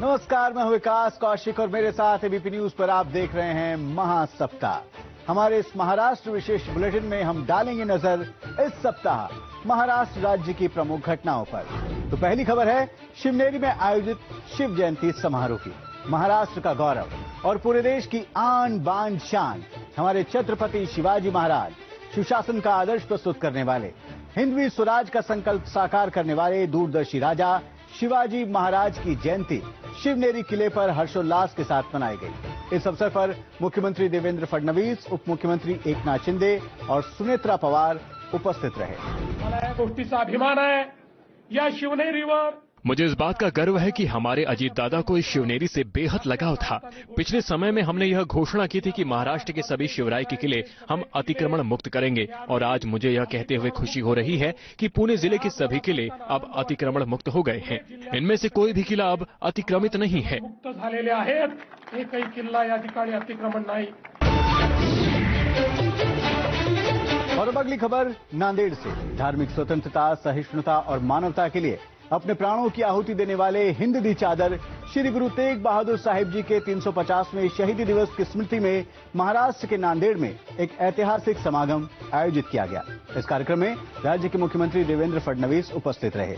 नमस्कार, मैं हूं विकास कौशिक और मेरे साथ एबीपी न्यूज पर आप देख रहे हैं महासप्ताह। हमारे इस महाराष्ट्र विशेष बुलेटिन में हम डालेंगे नजर इस सप्ताह महाराष्ट्र राज्य की प्रमुख घटनाओं पर। तो पहली खबर है शिवनेरी में आयोजित शिव जयंती समारोह की। महाराष्ट्र का गौरव और पूरे देश की आन बान शान हमारे छत्रपति शिवाजी महाराज, सुशासन का आदर्श प्रस्तुत करने वाले, हिंदवी स्वराज का संकल्प साकार करने वाले दूरदर्शी राजा शिवाजी महाराज की जयंती शिवनेरी किले पर हर्षोल्लास के साथ मनाई गई। इस अवसर पर मुख्यमंत्री देवेंद्र फडणवीस, उप मुख्यमंत्री एकनाथ शिंदे और सुनेत्रा पवार उपस्थित रहे। मला या गोष्टीचा अभिमान आहे। या शिवनेरीवर मुझे इस बात का गर्व है कि हमारे अजीत दादा को इस शिवनेरी से बेहद लगाव था। पिछले समय में हमने यह घोषणा की थी कि महाराष्ट्र के सभी शिवराय के किले हम अतिक्रमण मुक्त करेंगे और आज मुझे यह कहते हुए खुशी हो रही है कि पुणे जिले के सभी किले अब अतिक्रमण मुक्त हो गए हैं। इनमें से कोई भी किला अब अतिक्रमित नहीं है। मुक्त झालेले आहेत। एकही किल्ला या ठिकाणी अतिक्रमण नाही। और अब अगली खबर नांदेड़ से। धार्मिक स्वतंत्रता, सहिष्णुता और मानवता के लिए अपने प्राणों की आहुति देने वाले हिंद दी चादर श्री गुरु तेग बहादुर साहिब जी के 350वें शहीदी दिवस की स्मृति में महाराष्ट्र के नांदेड़ में एक ऐतिहासिक समागम आयोजित किया गया। इस कार्यक्रम में राज्य के मुख्यमंत्री देवेंद्र फडणवीस उपस्थित रहे।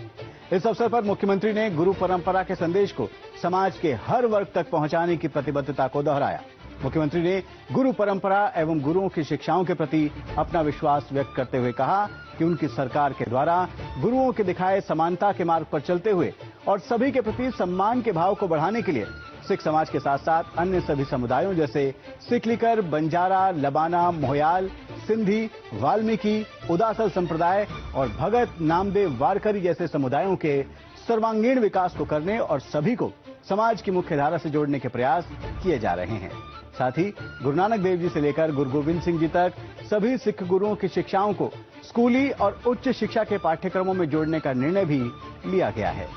इस अवसर पर मुख्यमंत्री ने गुरु परंपरा के संदेश को समाज के हर वर्ग तक पहुंचाने की प्रतिबद्धता को दोहराया। मुख्यमंत्री ने गुरु परंपरा एवं गुरुओं की शिक्षाओं के प्रति अपना विश्वास व्यक्त करते हुए कहा कि उनकी सरकार के द्वारा गुरुओं के दिखाए समानता के मार्ग पर चलते हुए और सभी के प्रति सम्मान के भाव को बढ़ाने के लिए सिख समाज के साथ साथ अन्य सभी समुदायों जैसे सिखलिकर, बंजारा, लबाना, मोहयाल, सिंधी, वाल्मीकि, उदासल संप्रदाय और भगत, नामदेव, वारकरी जैसे समुदायों के सर्वांगीण विकास को करने और सभी को समाज की मुख्य धारा से जोड़ने के प्रयास किए जा रहे हैं। साथ ही गुरु नानक देव जी से लेकर गुरु गोविंद सिंह जी तक सभी सिख गुरुओं की शिक्षाओं को स्कूली और उच्च शिक्षा के पाठ्यक्रमों में जोड़ने का निर्णय भी लिया गया है।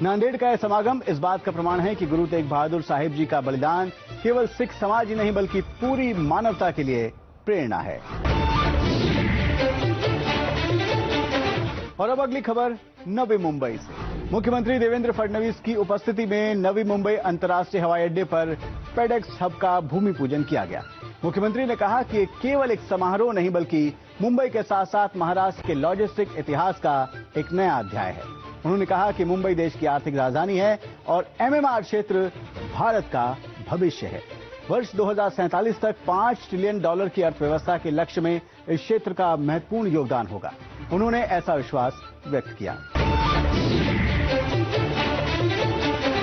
नांदेड़ का यह समागम इस बात का प्रमाण है कि गुरु तेग बहादुर साहिब जी का बलिदान केवल सिख समाज ही नहीं बल्कि पूरी मानवता के लिए प्रेरणा है। और अब अगली खबर नवी मुंबई से। मुख्यमंत्री देवेंद्र फडणवीस की उपस्थिति में नवी मुंबई अंतर्राष्ट्रीय हवाई अड्डे पर पेडेक्स हब का भूमि पूजन किया गया। मुख्यमंत्री ने कहा कि ये केवल एक समारोह नहीं बल्कि मुंबई के साथ साथ महाराष्ट्र के लॉजिस्टिक इतिहास का एक नया अध्याय है। उन्होंने कहा कि मुंबई देश की आर्थिक राजधानी है और एमएमआर क्षेत्र भारत का भविष्य है। वर्ष 2047 तक $5 ट्रिलियन की अर्थव्यवस्था के लक्ष्य में इस क्षेत्र का महत्वपूर्ण योगदान होगा। उन्होंने ऐसा विश्वास व्यक्त किया।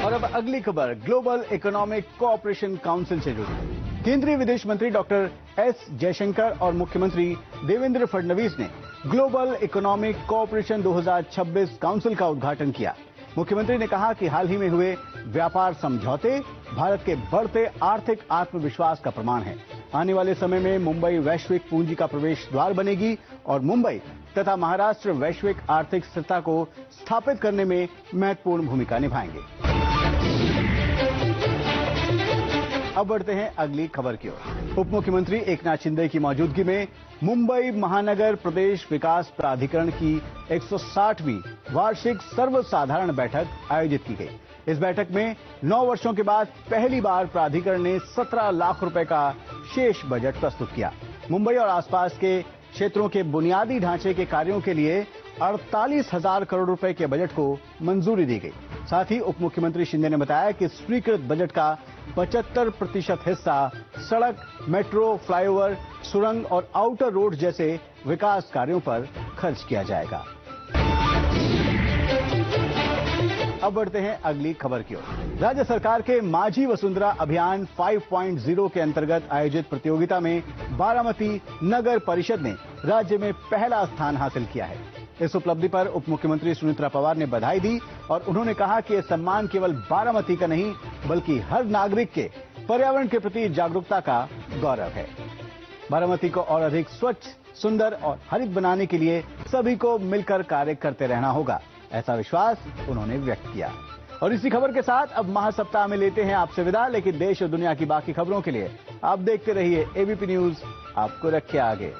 और अब अगली खबर ग्लोबल इकोनॉमिक कोऑपरेशन काउंसिल से जुड़ी। केंद्रीय विदेश मंत्री डॉक्टर एस जयशंकर और मुख्यमंत्री देवेंद्र फडणवीस ने ग्लोबल इकोनॉमिक कोऑपरेशन 2026 काउंसिल का उद्घाटन किया। मुख्यमंत्री ने कहा कि हाल ही में हुए व्यापार समझौते भारत के बढ़ते आर्थिक आत्मविश्वास का प्रमाण है। आने वाले समय में मुंबई वैश्विक पूंजी का प्रवेश द्वार बनेगी और मुंबई तथा महाराष्ट्र वैश्विक आर्थिक स्थिरता को स्थापित करने में महत्वपूर्ण भूमिका निभाएंगे। अब बढ़ते हैं अगली खबर की ओर। उप मुख्यमंत्री एकनाथ शिंदे की मौजूदगी में मुंबई महानगर प्रदेश विकास प्राधिकरण की 160वीं वार्षिक सर्वसाधारण बैठक आयोजित की गई। इस बैठक में 9 वर्षों के बाद पहली बार प्राधिकरण ने 17 लाख रुपए का शेष बजट प्रस्तुत किया। मुंबई और आसपास के क्षेत्रों के बुनियादी ढांचे के कार्यों के लिए 48,000 करोड़ रुपए के बजट को मंजूरी दी गई। साथ ही उप मुख्यमंत्री शिंदे ने बताया कि स्वीकृत बजट का 75% हिस्सा सड़क, मेट्रो, फ्लाईओवर, सुरंग और आउटर रोड जैसे विकास कार्यों पर खर्च किया जाएगा। अब बढ़ते हैं अगली खबर की ओर। राज्य सरकार के माझी वसुंधरा अभियान 5.0 के अंतर्गत आयोजित प्रतियोगिता में बारामती नगर परिषद ने राज्य में पहला स्थान हासिल किया है। इस उपलब्धि पर उप मुख्यमंत्री सुनेत्रा पवार ने बधाई दी और उन्होंने कहा कि यह सम्मान केवल बारामती का नहीं बल्कि हर नागरिक के पर्यावरण के प्रति जागरूकता का गौरव है। बारामती को और अधिक स्वच्छ, सुंदर और हरित बनाने के लिए सभी को मिलकर कार्य करते रहना होगा, ऐसा विश्वास उन्होंने व्यक्त किया। और इसी खबर के साथ अब महासप्ताह में लेते हैं आपसे विदा, लेकिन देश और दुनिया की बाकी खबरों के लिए आप देखते रहिए एबीपी न्यूज, आपको रखे आगे।